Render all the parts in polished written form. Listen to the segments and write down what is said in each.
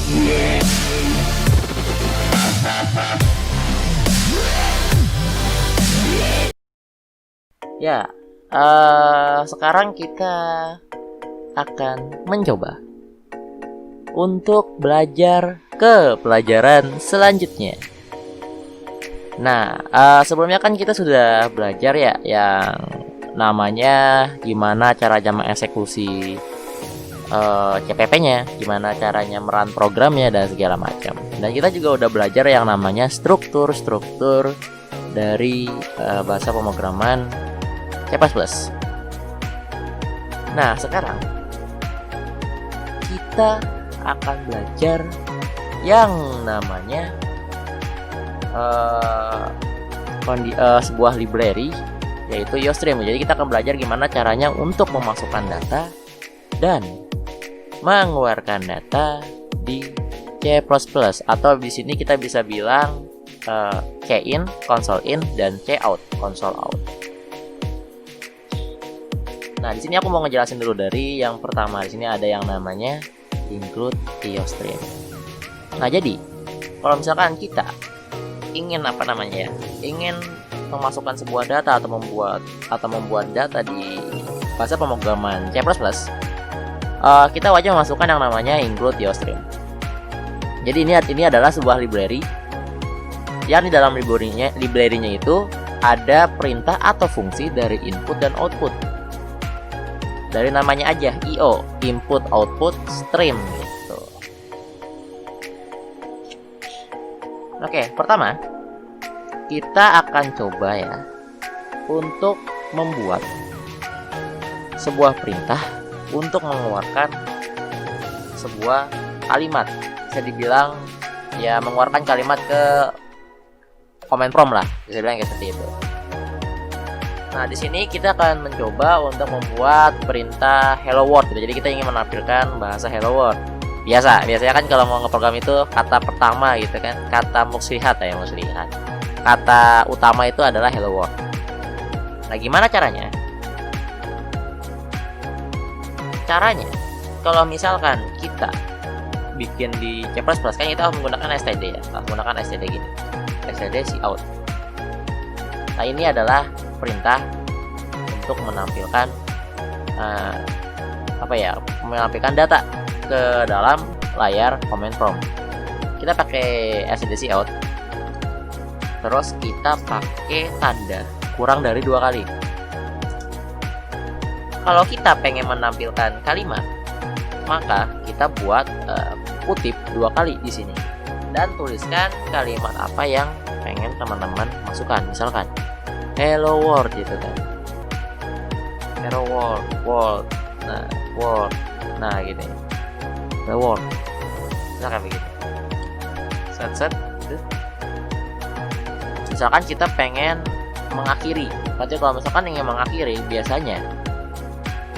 Ya, sekarang kita akan mencoba untuk belajar ke pelajaran selanjutnya. Nah, sebelumnya kan kita sudah belajar ya yang namanya gimana caranya mengeksekusi CPP-nya, gimana caranya meran programnya dan segala macam. Dan kita juga udah belajar yang namanya struktur-struktur dari bahasa pemrograman C++. Nah, sekarang kita akan belajar yang namanya sebuah library, yaitu IOStream. Jadi kita akan belajar gimana caranya untuk memasukkan data dan mengeluarkan data di C++, atau di sini kita bisa bilang C-in, console in, dan C-out, console out. Nah, di sini aku mau ngejelasin dulu dari yang pertama. Di sini ada yang namanya include IOStream. Nah, jadi kalau misalkan kita ingin ingin memasukkan sebuah data atau membuat data di bahasa pemrograman C++, kita wajib memasukkan yang namanya include IOStream. Jadi ini adalah sebuah library yang di dalam library-nya itu ada perintah atau fungsi dari input dan output. Dari namanya aja, IO, input output stream gitu. Oke, pertama kita akan coba ya untuk membuat sebuah perintah untuk mengeluarkan sebuah kalimat. Bisa dibilang ya mengeluarkan kalimat ke command prompt lah, bisa bilang kayak seperti itu. Nah, di sini kita akan mencoba untuk membuat perintah hello world gitu. Jadi kita ingin menampilkan bahasa hello world. Biasanya kan kalau mau ngeprogram itu kata pertama gitu kan, kata muslihat. Kata utama itu adalah hello world. Nah, gimana caranya? Kalau misalkan kita bikin di C++ kan kita menggunakan std ya, menggunakan std gini, std cout. Nah, ini adalah perintah untuk menampilkan menampilkan data ke dalam layar command prompt. Kita pakai std cout, terus kita pakai tanda kurang dari 2 kali. Kalau kita pengen menampilkan kalimat, maka kita buat kutip 2 kali di sini dan tuliskan kalimat apa yang pengen teman-teman masukkan. Misalkan hello world gitu kan, hello world, nah gitu ya, hello world, misalkan begitu. Set misalkan kita pengen mengakhiri. Berarti kalau misalkan ingin mengakhiri, biasanya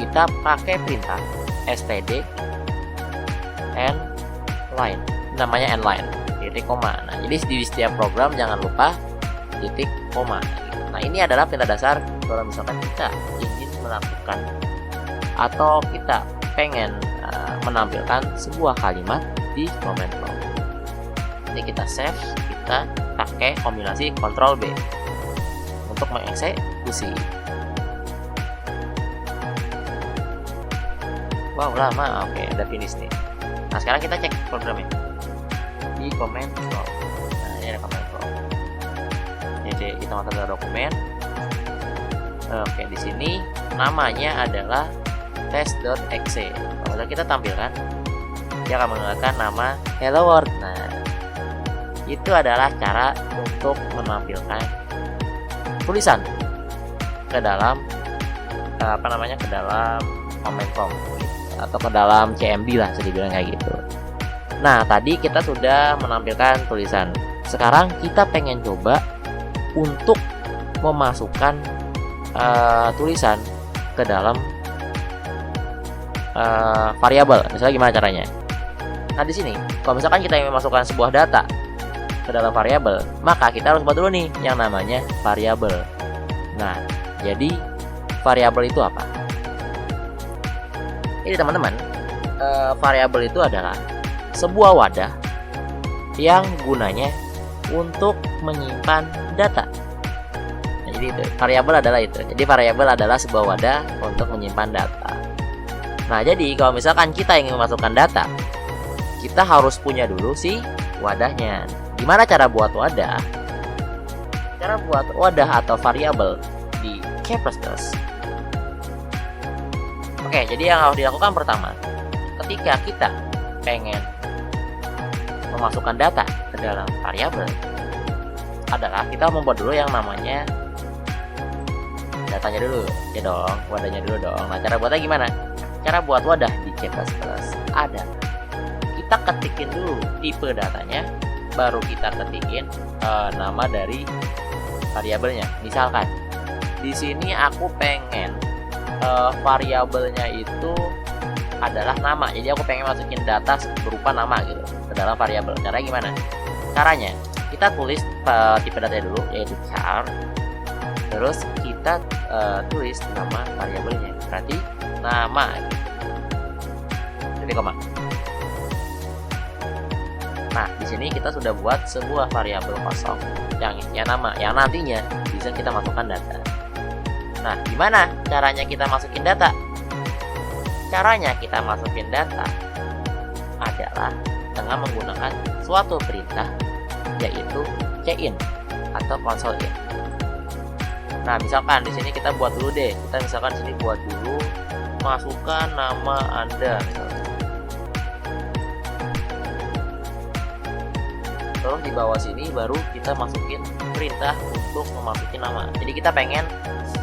kita pakai perintah std end line, namanya end line, titik koma. Nah, jadi di setiap program jangan lupa titik koma. Nah, ini adalah perintah dasar kalau misalkan kita ingin melakukan atau kita pengen menampilkan sebuah kalimat di command prompt. Jadi kita save, kita pakai kombinasi Ctrl B untuk mengeksekusi. Wow, lama. Oke, udah finish nih. Nah, sekarang kita cek programnya di command prompt. Nah, ini ada command prompt. Jadi kita masuk ke dokumen. Oke, di sini namanya adalah test.exe. Kalau kita tampilkan, dia akan menggunakan nama hello world. Nah, itu adalah cara untuk menampilkan tulisan ke dalam ke dalam command prompt atau ke dalam CMD lah, bisa dibilang kayak gitu. Nah, tadi kita sudah menampilkan tulisan. Sekarang kita pengen coba untuk memasukkan tulisan ke dalam variabel. Misalnya gimana caranya? Nah, di sini kalau misalkan kita ingin memasukkan sebuah data ke dalam variabel, maka kita harus buat dulu nih yang namanya variabel. Nah, jadi variabel itu apa? Ini teman-teman, variabel itu adalah sebuah wadah yang gunanya untuk menyimpan data. Nah, jadi itu variabel adalah itu. Jadi variabel adalah sebuah wadah untuk menyimpan data. Nah, jadi kalau misalkan kita ingin memasukkan data, kita harus punya dulu si wadahnya. Gimana cara buat wadah? Cara buat wadah atau variabel di C++. Oke, jadi yang harus dilakukan pertama, ketika kita pengen memasukkan data ke dalam variabel, adalah kita membuat dulu yang namanya datanya dulu, ya dong, wadahnya dulu dong. Nah, cara buatnya gimana? Cara buat wadah di C++ ada. Kita ketikin dulu tipe datanya, baru kita ketikin nama dari variabelnya. Misalkan di sini aku pengen variabelnya itu adalah nama, jadi aku pengen masukin data berupa nama gitu ke dalam variabel. Caranya gimana? Caranya kita tulis tipe datanya dulu, yaitu char, terus kita tulis nama variabelnya, berarti nama gitu. Jadi koma. Nah, di sini kita sudah buat sebuah variabel kosong yang isinya nama, yang nantinya bisa kita masukkan data. Nah, gimana caranya kita masukin data? Caranya kita masukin data adalah dengan menggunakan suatu perintah, yaitu cin atau console in. Nah, misalkan di sini kita buat dulu deh. Kita misalkan sini buat dulu masukkan nama Anda misalkan. Terus di bawah sini baru kita masukin perintah untuk memasukin nama. Jadi kita pengen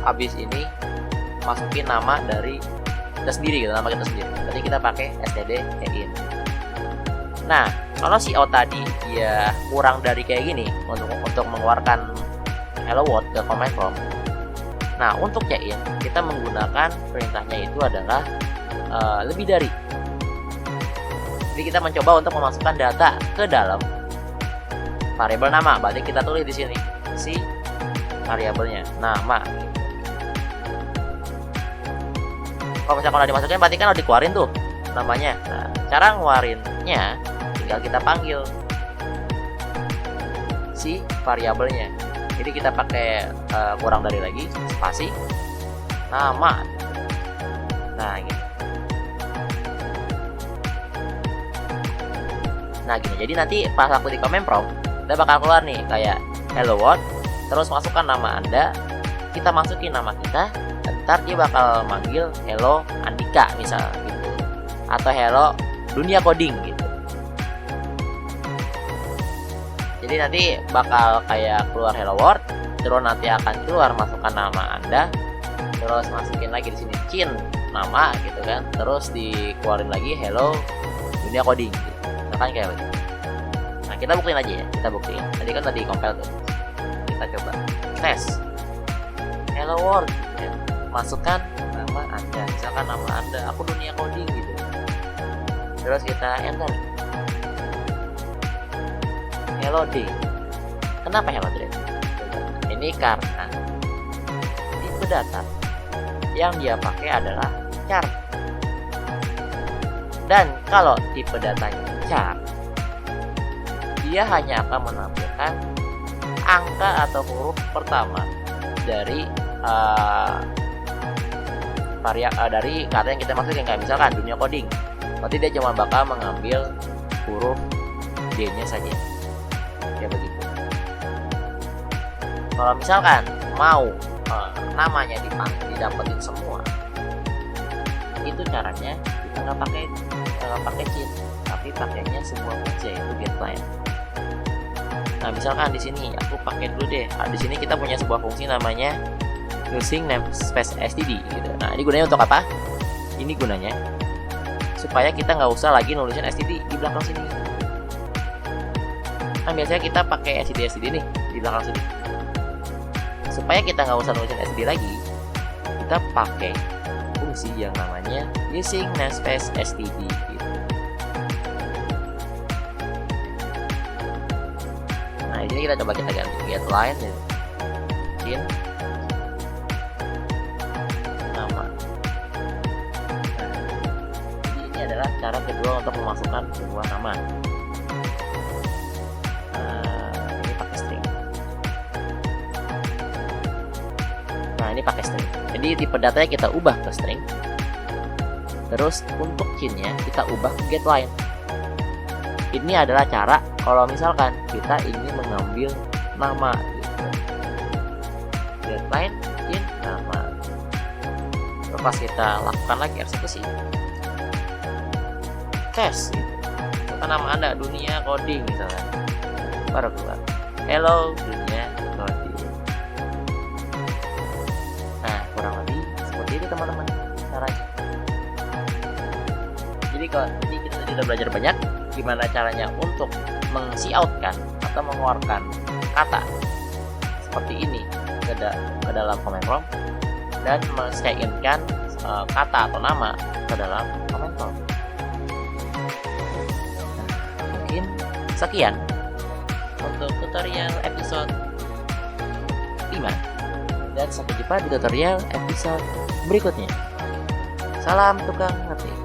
habis ini masukin nama dari kita sendiri gitu, nama kita sendiri. Jadi kita pakai std in. Nah, kalau si O tadi dia kurang dari kayak gini untuk mengeluarkan hello world ke command prompt. Nah, untuk in kita menggunakan perintahnya itu adalah lebih dari. Jadi kita mencoba untuk memasukkan data ke dalam variabel nama. Berarti kita tulis di sini si variabelnya nama. Kalau misalkan udah dimasukin, berarti kan udah dikeluarin tuh namanya. Nah, cara ngeluarinnya tinggal kita panggil si variabelnya. Jadi kita pakai kurang dari lagi spasi nama. Nah, gitu. Nah, gini. Jadi nanti pas aku di command prompt, kita bakal keluar nih kayak hello world, terus masukkan nama Anda, kita masukin nama kita, ntar dia bakal manggil hello Andika misal gitu, atau hello dunia coding gitu. Jadi nanti bakal kayak keluar hello world, terus nanti akan keluar masukkan nama Anda, terus masukin lagi di sini cin nama gitu kan, terus dikeluarin lagi hello dunia coding gitu. Misalkan kayak begitu. Nah, kita buktiin aja ya, kita buktiin. Tadi kan tadi compile tuh. Kita coba tes hello world ya. Masukkan nama Anda, misalkan nama Anda, aku dunia coding gitu. Terus kita enter. Hello D. Kenapa hello D? Ini karena tipe data yang dia pakai adalah char. Dan kalau tipe datanya char, dia hanya akan menampilkan angka atau huruf pertama dari dari kata yang kita masukin. Kayak misalkan dunia coding, berarti dia cuma bakal mengambil huruf D-nya saja. Ya begitu. Kalau misalkan mau namanya didapetin semua, itu caranya kita nggak pakai cheat, tapi pakainya sebuah fungsi, yaitu getLine. Nah, misalkan di sini aku pakai dulu deh. Di sini kita punya sebuah fungsi namanya using namespace std gitu. Nah, ini gunanya untuk apa? Ini gunanya supaya kita nggak usah lagi nulisin std di belakang sini. Kan biasanya kita pakai std nih di belakang sini. Supaya kita nggak usah nulisin std lagi, kita pakai fungsi yang namanya using namespace std gitu. Nah, ini kita coba kita ganti getLine gitu. Cin nama. Nah, jadi ini adalah cara kedua untuk memasukkan sebuah nama. Ini pakai string. Nah, ini pakai string. Jadi tipe datanya kita ubah ke string. Terus untuk chain-nya kita ubah ke getLine. Ini adalah cara kalau misalkan kita ingin mengambil nama gitu. GetLine chain nama. Pas kita lakukan lagi eksekusi, tes gitu. Kata nama Anda dunia coding misalnya, baru keluar hello dunia coding. Nah, kurang lebih seperti itu teman-teman caranya. Jadi kalau kita sudah belajar banyak gimana caranya untuk meng-coutkan atau mengeluarkan kata seperti ini ke dalam command prompt dan men-check-in-kan kata atau nama ke dalam command prompt. Mungkin sekian untuk tutorial episode 5, dan sampai jumpa di tutorial episode berikutnya. Salam tukang ngetik.